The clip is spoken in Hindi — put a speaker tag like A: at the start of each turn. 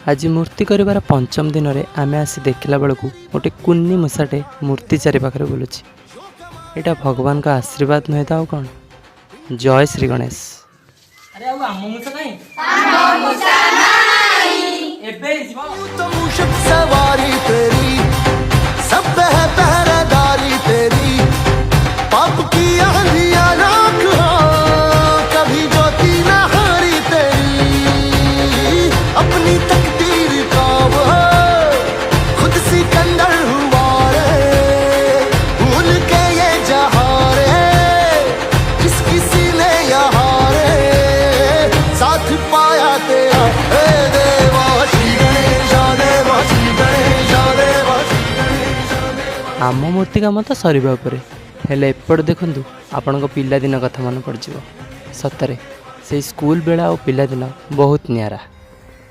A: आज मूर्ति कर पंचम दिन में आम आसी देखला बेलू गोटे कुन्नी मूषाटे मूर्ति चारि पाखे बुलूची। यहाँ भगवान का आशीर्वाद नुहे तो कौन। जय श्री गणेश।
B: अरे आउ आम मूषा नहीं एबे
C: तो मूषक सवारी तेरी सब है पहरेदारी तेरी पाप की आंधियां राख हो कभी ज्योति न हारी तेरी अपनी तकदीर का वो खुद सिकंदर हुआ रे भूल के ये जहां रे जिस किसी ने यहाँ रे साथ पाया तेरा हे देवा
A: आम मूर्ति काम तो सरीबा उपरे हेले एपट देखंतु आपण पिलादिन कथा मन पड़ सतरे से स्कूल बेला और पिलादिन बहुत नियारा।